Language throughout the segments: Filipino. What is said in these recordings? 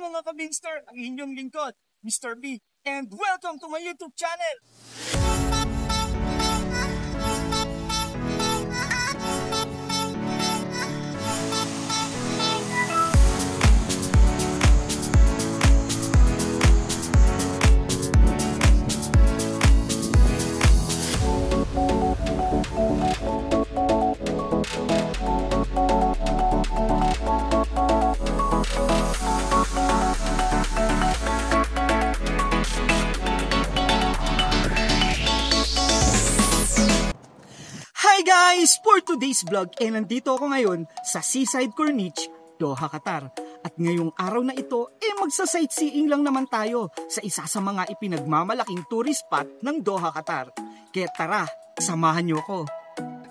mga kabinster, ang inyong lingkod, Mr. B, and welcome to my YouTube channel! Hi guys! For today's vlog, nandito ako ngayon sa Seaside Corniche, Doha, Qatar. At ngayong araw na ito, magsa-sightseeing lang naman tayo sa isa sa mga ipinagmamalaking tourist spot ng Doha, Qatar. Kaya tara, samahan niyo ako.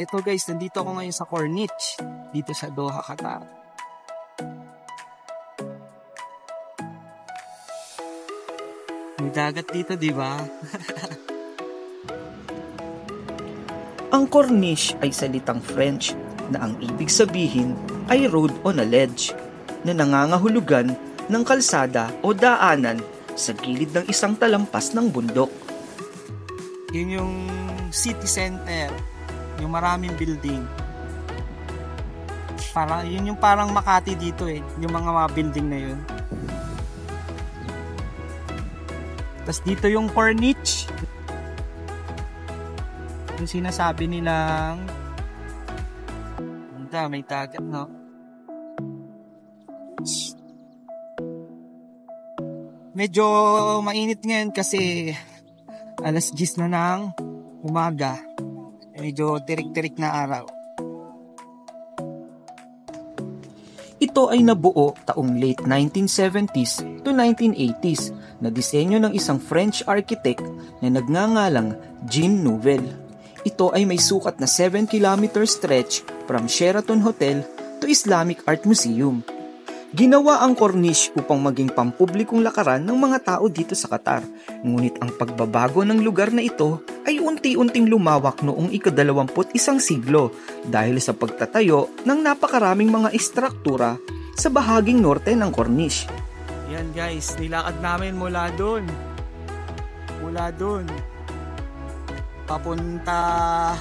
Ito guys, nandito ako ngayon sa Corniche, dito sa Doha, Qatar. May dagat dito, di ba? Ang Corniche ay salitang French na ang ibig sabihin ay road on a ledge na nangangahulugan ng kalsada o daanan sa gilid ng isang talampas ng bundok. Yun yung city center, yung maraming building. Yun yung parang Makati dito yung mga building na yun. Tapos dito yung Corniche. Yung sinasabi nilang may dagat, no? Medyo mainit ngayon kasi alas 10 na ng umaga. Medyo tirik-tirik na araw. Ito ay nabuo taong late 1970s to 1980s na disenyo ng isang French architect na nagngangalang Jean Nouvel. Ito ay may sukat na 7-kilometer stretch from Sheraton Hotel to Islamic Art Museum. Ginawa ang Corniche upang maging pampublikong lakaran ng mga tao dito sa Qatar. Ngunit ang pagbabago ng lugar na ito ay unti-unting lumawak noong ika-21 siglo dahil sa pagtatayo ng napakaraming mga istruktura sa bahaging norte ng Corniche. Yan guys, nilakad namin mula doon. Papunta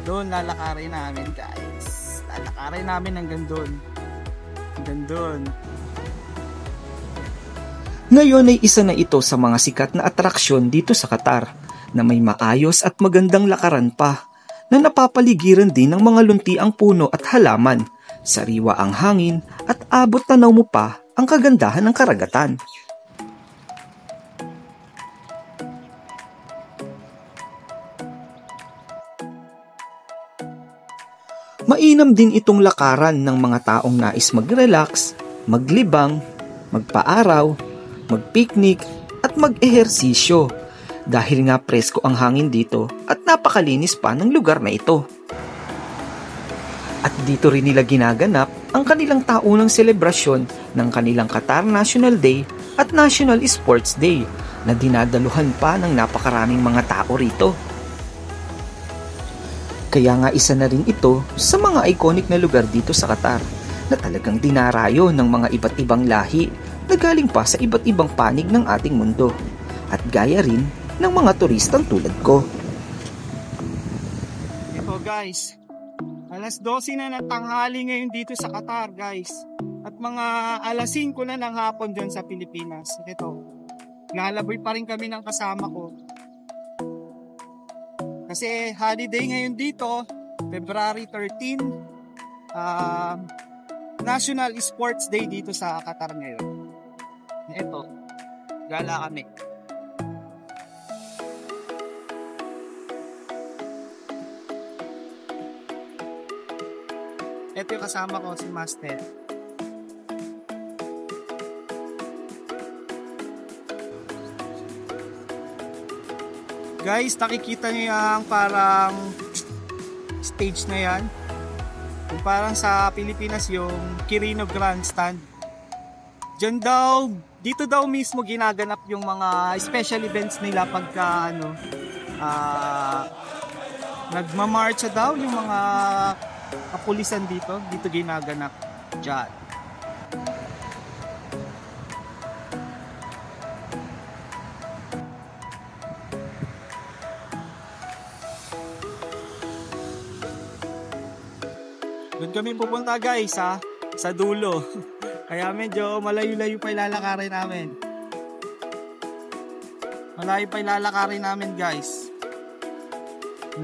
doon, lalakarin namin guys. Lalakarin namin hanggang doon. Ngayon ay isa na ito sa mga sikat na atraksyon dito sa Qatar na may maayos at magandang lakaran pa na napapaligiran din ng mga luntiang puno at halaman, sariwa ang hangin at abot tanaw mo pa ang kagandahan ng karagatan. Mainam din itong lakaran ng mga taong nais mag-relax, maglibang, magpaaraw, mag-picnic at mag-ehersisyo dahil nga presko ang hangin dito at napakalinis pa ng lugar na ito. At dito rin nila ginaganap ang kanilang taunang selebrasyon ng kanilang Qatar National Day at National Sports Day na dinadaluhan pa ng napakaraming mga tao rito. Kaya nga isa na rin ito sa mga iconic na lugar dito sa Qatar na talagang dinarayo ng mga iba't ibang lahi na galing pa sa iba't ibang panig ng ating mundo at gaya rin ng mga turistang tulad ko. Ito guys, alas 12 na ng tanghali ngayon dito sa Qatar guys at mga alas 5 na ng hapon dyan sa Pilipinas. Ito, lalaboy pa rin kami ng kasama ko. Kasi holiday ngayon dito, February 13, National Sports Day dito sa Qatar ngayon. Ito, gala kami. Ito yung kasama ko, si Master. Guys, nakikita niyo yung parang stage na yan. Yung parang sa Pilipinas yung Quirino Grandstand. Diyan daw, dito daw mismo ginaganap yung mga special events nila pagka nagmamarcha daw yung mga kapulisan dito ginaganap diyan. Doon kami pupunta guys ha, sa dulo. Kaya medyo malayo-layo pa ilalakarin namin. Malayo pa ilalakarin namin guys.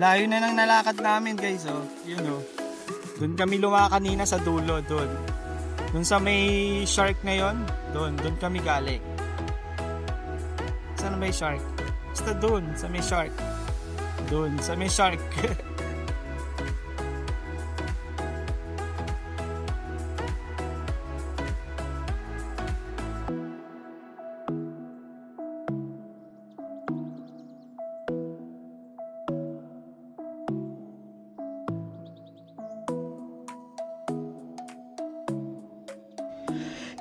Layo na nang nalakad namin guys oh. Yun oh. Doon kami lumakad kanina sa dulo doon. Doon sa may shark na yon, doon kami galing. Saan may shark? Basta doon sa may shark. Doon sa may shark.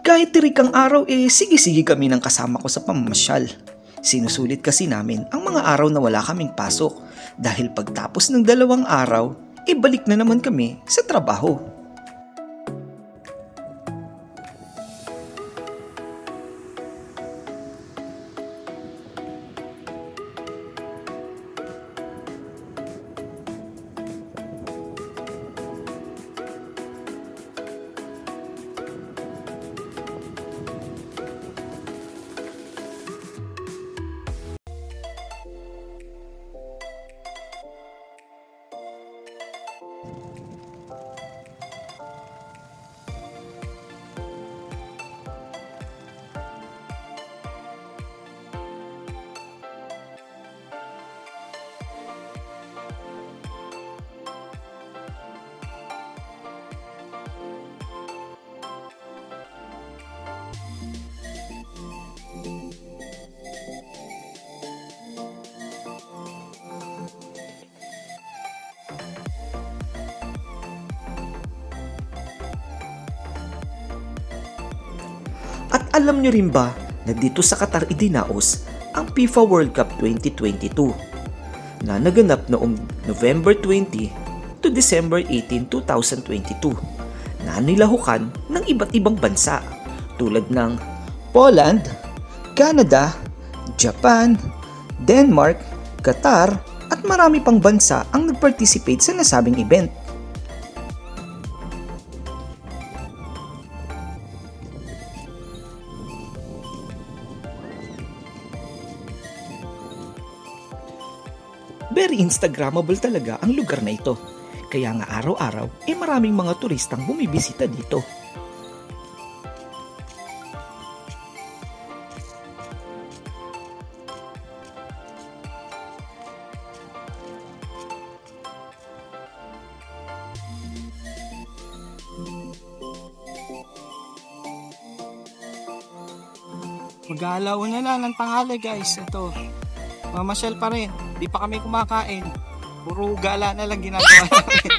Kahit tirik ang araw sige-sige kami ng kasama ko sa pamamasyal. Sinusulit kasi namin ang mga araw na wala kaming pasok dahil pagtapos ng 2 araw, balik na naman kami sa trabaho. At alam nyo rin ba na dito sa Qatar idinaos ang FIFA World Cup 2022 na naganap noong November 20 to December 18, 2022 na nilahukan ng iba't ibang bansa tulad ng Poland, Canada, Japan, Denmark, Qatar at marami pang bansa ang nag-participate sa nasabing event. Very Instagrammable talaga ang lugar na ito. Kaya nga araw-araw maraming mga turistang bumibisita dito. Mag-aalaw na lang ng tanghali guys. Ito, mamasyal pa rin. Di pa kami kumakain. Puro gala na lang ginagawa namin.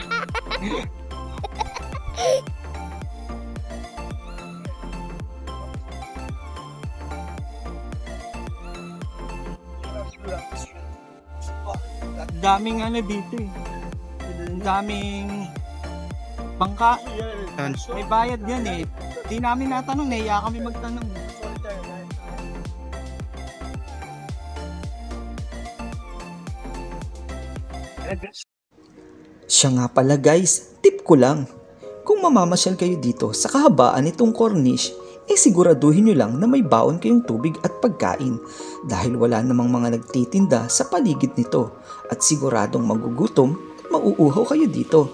Daming ano dito eh. Daming bangka. May bayad yan eh. Di namin natanong, nahiya kami magtanong. Siya nga pala guys, tip ko lang. Kung mamamasyal kayo dito sa kahabaan nitong Corniche, siguraduhin nyo lang na may baon kayong tubig at pagkain dahil wala namang mga nagtitinda sa paligid nito at siguradong magugutom at mauuhaw kayo dito.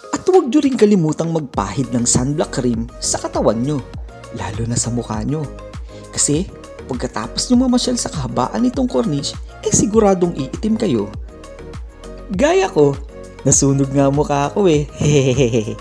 At huwag nyo rin kalimutang magpahid ng sunblock cream sa katawan nyo, lalo na sa mukha nyo. Kasi pagkatapos nyo mamasyal sa kahabaan nitong Corniche, siguradong iitim kayo. Gaya ko, nasunog nga mukha ko eh. Hehehehe.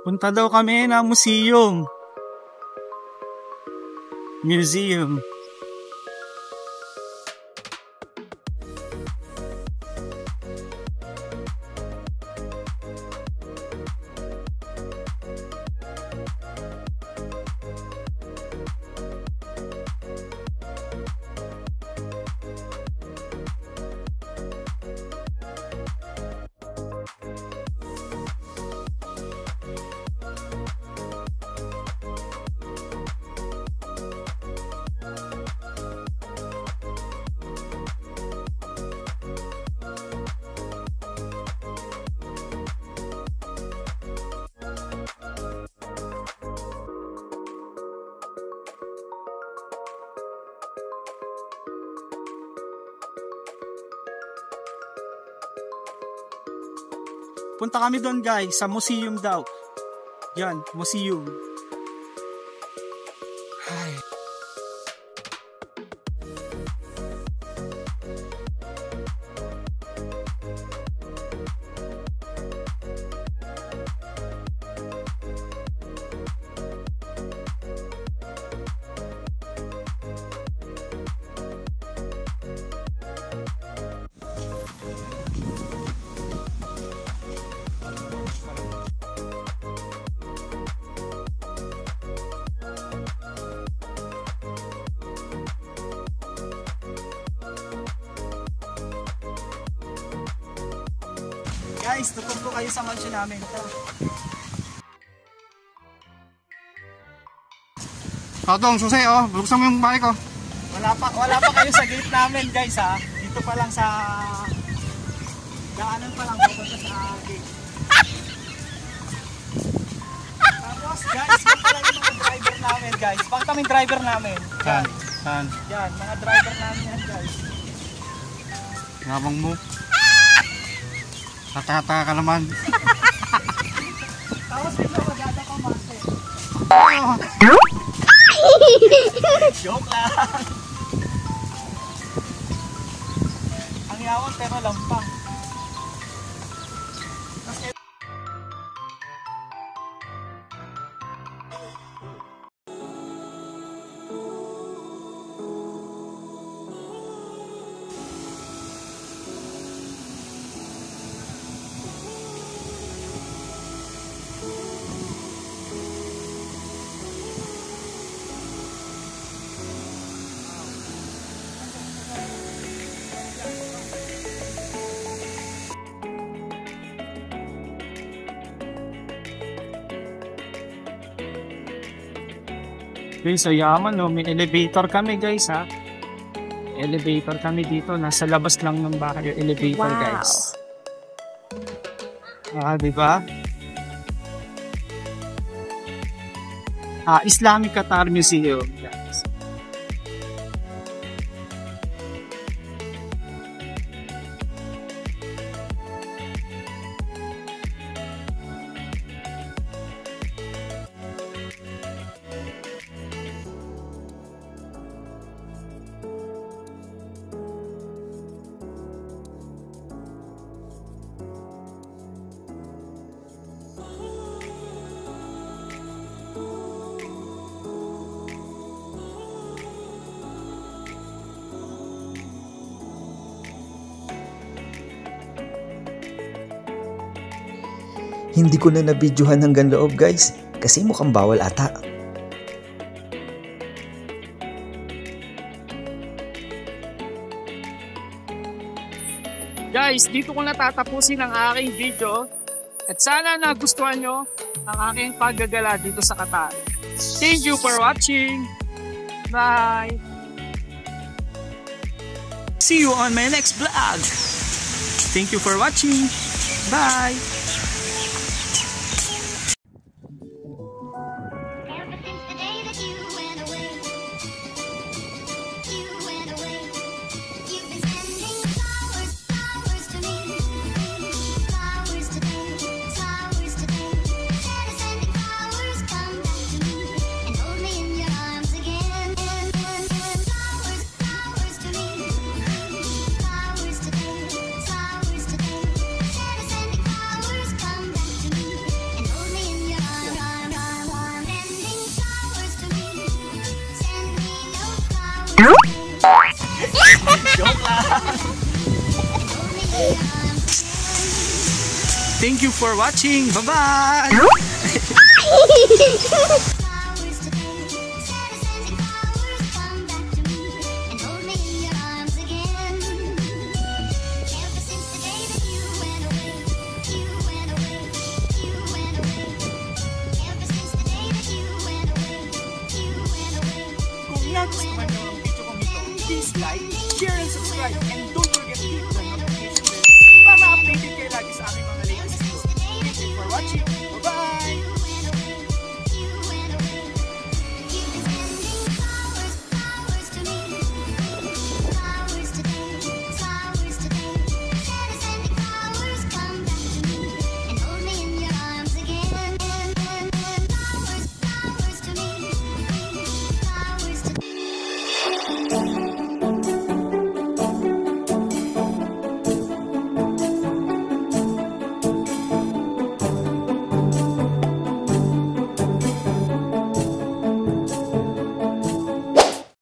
Punta daw kami ng museum. Museum. Punta kami doon guys, sa museum daw. Yan, museum. Ay. Guys, tutok ko kayo sa mansion namin. Totong, susi, oh. Buksan mo yung bahay ko. Wala pa kayo sa gate namin, guys, ha. Dito pa lang sa daanan pa lang papunta sa gate. Tapos, guys, yung pala yung mga driver namin, guys. Bakit kami driver namin? Saan? Saan? Yan, mga driver namin yan, guys. Ngabang mo. Tata-tata ka naman. Tapos, dito, maganda ko, master. Oh. Joke lang. Ang yawan pero lampang. Guys, so yaman, no? May elevator kami, guys, ha. Elevator kami dito. Nasa labas lang ng bahay yung elevator, wow, guys. Diba? Islamic Qatar Museum, guys. Hindi ko na nabidyohan hanggang loob guys, kasi mukhang bawal ata. Guys, dito ko natatapusin ang aking video. At sana nagustuhan nyo ang aking paggagala dito sa Qatar. Thank you for watching. Bye! See you on my next vlog. Thank you for watching. Bye! Joke lang. Thank you for watching. Bye-bye!